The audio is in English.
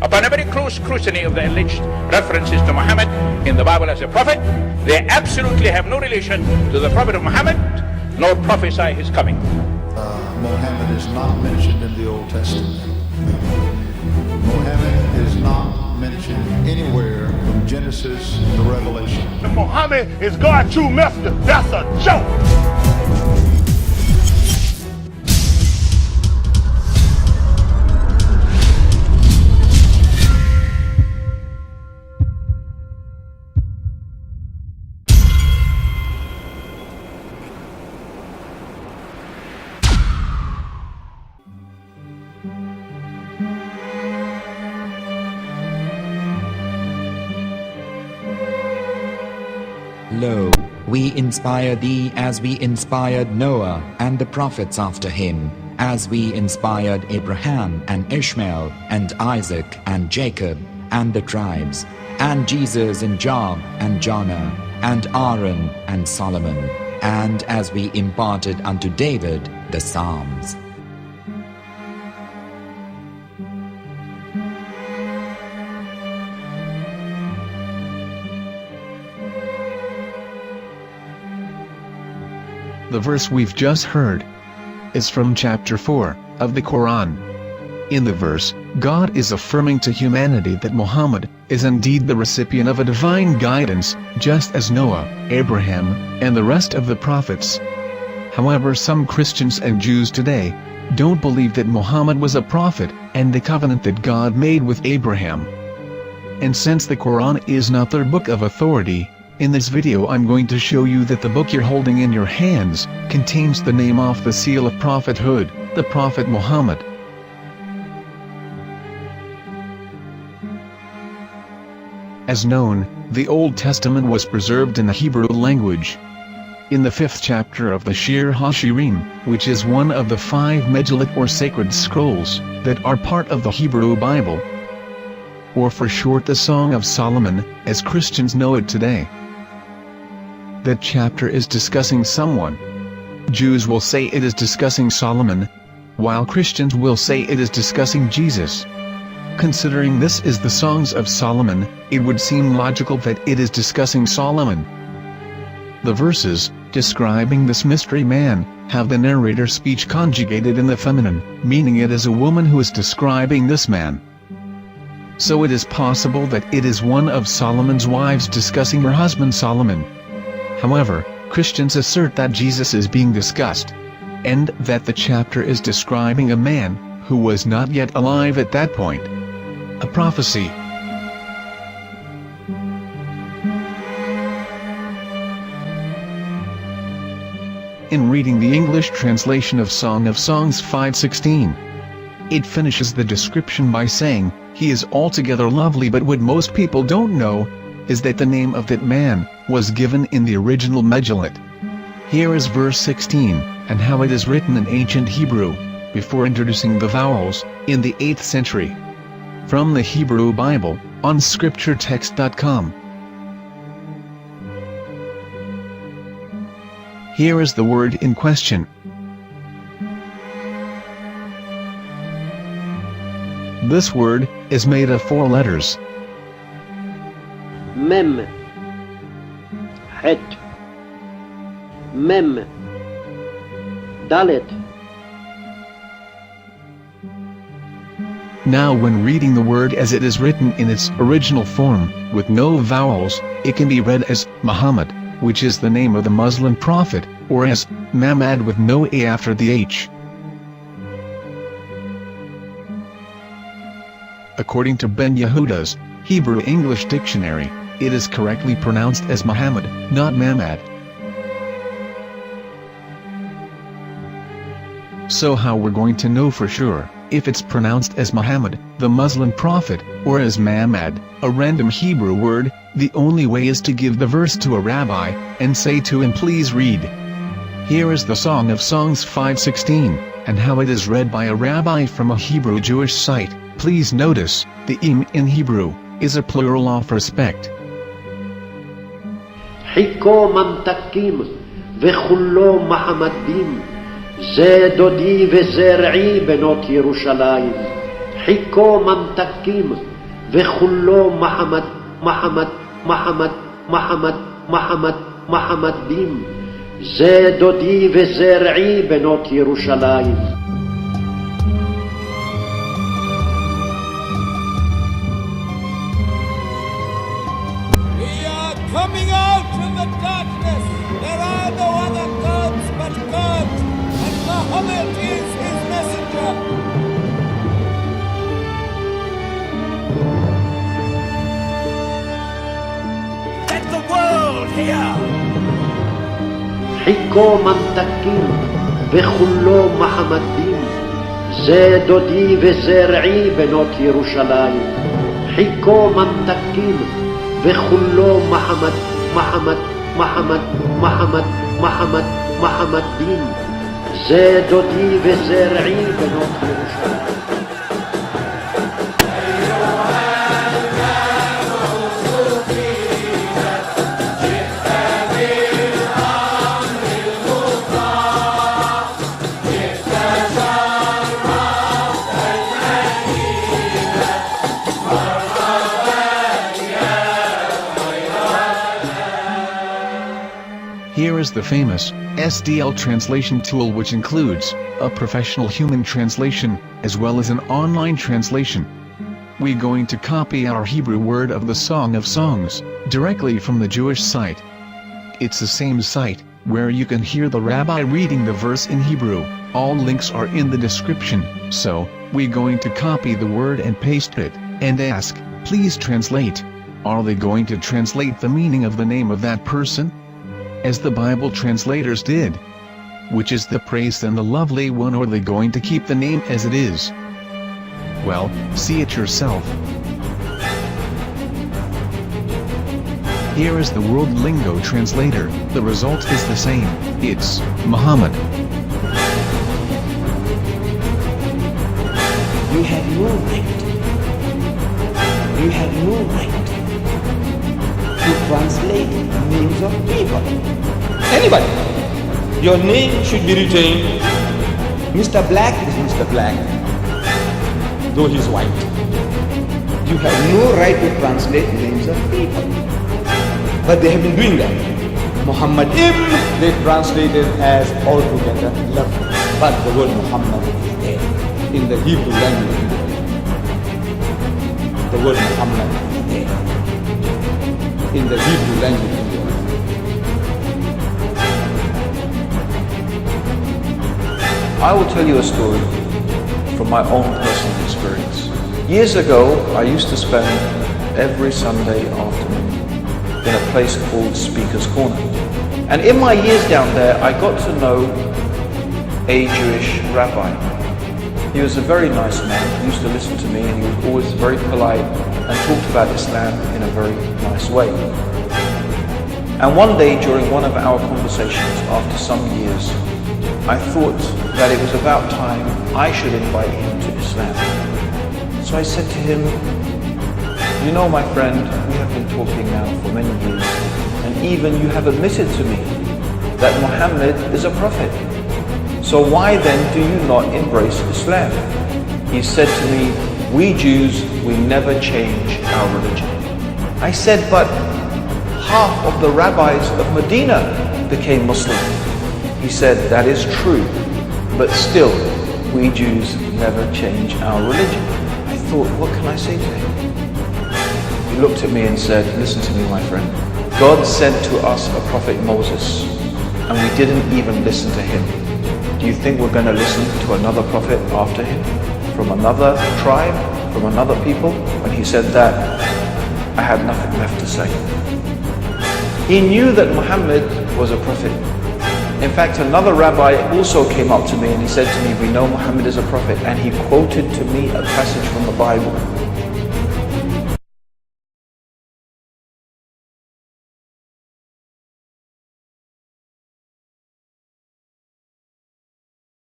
upon a very close scrutiny of the alleged references to Muhammad in the Bible as a prophet, they absolutely have no relation to the Prophet of Muhammad, nor prophesy his coming. Muhammad is not mentioned in the Old Testament. Muhammad is not mentioned anywhere from Genesis to Revelation. Muhammad is God's true messenger. That's a joke. Lo, we inspire thee as we inspired Noah and the prophets after him, as we inspired Abraham and Ishmael and Isaac and Jacob and the tribes, and Jesus and Job and Jonah and Aaron and Solomon, and as we imparted unto David the Psalms. The verse we've just heard is from chapter 4 of the Quran. In the verse, God is affirming to humanity that Muhammad is indeed the recipient of a divine guidance, just as Noah, Abraham, and the rest of the prophets. However, some Christians and Jews today don't believe that Muhammad was a prophet and the covenant that God made with Abraham. And since the Quran is not their book of authority, in this video I'm going to show you that the book you're holding in your hands contains the name off the seal of prophethood, the Prophet Muhammad. As known, the Old Testament was preserved in the Hebrew language. In the 5th chapter of the Shir Hashirim, which is one of the 5 Megillat or sacred scrolls that are part of the Hebrew Bible, or for short the Song of Solomon, as Christians know it today. That chapter is discussing someone. Jews will say it is discussing Solomon, while Christians will say it is discussing Jesus. Considering this is the Songs of Solomon, it would seem logical that it is discussing Solomon. The verses, describing this mystery man, have the narrator's speech conjugated in the feminine, meaning it is a woman who is describing this man. So it is possible that it is one of Solomon's wives discussing her husband Solomon. However, Christians assert that Jesus is being discussed, and that the chapter is describing a man who was not yet alive at that point. A prophecy. In reading the English translation of Song of Songs 5:16, it finishes the description by saying, "He is altogether lovely," but what most people don't know is that the name of that man was given in the original Megillat. Here is verse 16, and how it is written in ancient Hebrew, before introducing the vowels, in the 8th century. From the Hebrew Bible, on scripturetext.com. Here is the word in question. This word is made of 4 letters. Mem, Het, Mem, Dalet. Now when reading the word as it is written in its original form, with no vowels, it can be read as Muhammad, which is the name of the Muslim prophet, or as Mamad with no A after the H. According to Ben Yehuda's Hebrew English Dictionary, it is correctly pronounced as Muhammad, not Mamad. So how we're going to know for sure if it's pronounced as Muhammad, the Muslim prophet, or as Mamad, a random Hebrew word? The only way is to give the verse to a rabbi and say to him, "Please read." Here is the Song of Songs 5:16, and how it is read by a rabbi from a Hebrew Jewish site. Please notice, the im in Hebrew is a plural of respect. Hiko mamtakim vechullo mahamadim ze dodi vezer'i benot Yerushalayim. Hiko mamtakim וכולו מחמד, מחמד, מחמד, מחמד, מחמד, מחמדים. זה דודי וזה רעי בנות ירושלים. Coming out from the darkness, there are no other gods but God, and Muhammad is his messenger. Let the world hear. חיכו ממתקים וכולו מחמדים, זה דודי וזה רעי בנות ירושלים. חיכו ממתקים וכולו מחמד, מחמד, מחמד, מחמד, מחמד, מחמדים, זה דודי וזה רעי בנות ירושלים. Here is the famous SDL translation tool, which includes a professional human translation as well as an online translation. We're going to copy our Hebrew word of the Song of Songs directly from the Jewish site. It's the same site where you can hear the rabbi reading the verse in Hebrew. All links are in the description, so we're going to copy the word and paste it and ask, please translate. Are they going to translate the meaning of the name of that person? As the Bible translators did. Which is the praised and the lovely one, or are they going to keep the name as it is? Well, see it yourself. Here is the World Lingo Translator. The result is the same. It's Muhammad. You have no right. You have no right to translate names of people. Anybody. Your name should be retained. Mr. Black is Mr. Black, though he's white. You have no right to translate names of people. But they have been doing that. Muhammad they translated as altogether lovely. But the word Muhammad is there in the Hebrew language. The word Muhammad is there in the Hebrew language. I will tell you a story from my own personal experience. Years ago, I used to spend every Sunday afternoon in a place called Speaker's Corner. And in my years down there, I got to know a Jewish rabbi. He was a very nice man. He used to listen to me, and he was always very polite and talked about Islam in a very nice way. And one day during one of our conversations, after some years, I thought that it was about time I should invite him to Islam. So I said to him, you know, my friend, we have been talking now for many years, and even you have admitted to me that Muhammad is a prophet. So why then do you not embrace Islam? He said to me, we Jews, we never change our religion. I said, but half of the rabbis of Medina became Muslim. He said, that is true, but still, we Jews never change our religion. I thought, what can I say to him? He looked at me and said, listen to me, my friend. God sent to us a prophet Moses, and we didn't even listen to him. Do you think we're going to listen to another prophet after him? From another tribe? From another people? When he said that, I had nothing left to say. He knew that Muhammad was a prophet. In fact, another rabbi also came up to me and he said to me, we know Muhammad is a prophet, and he quoted to me a passage from the Bible.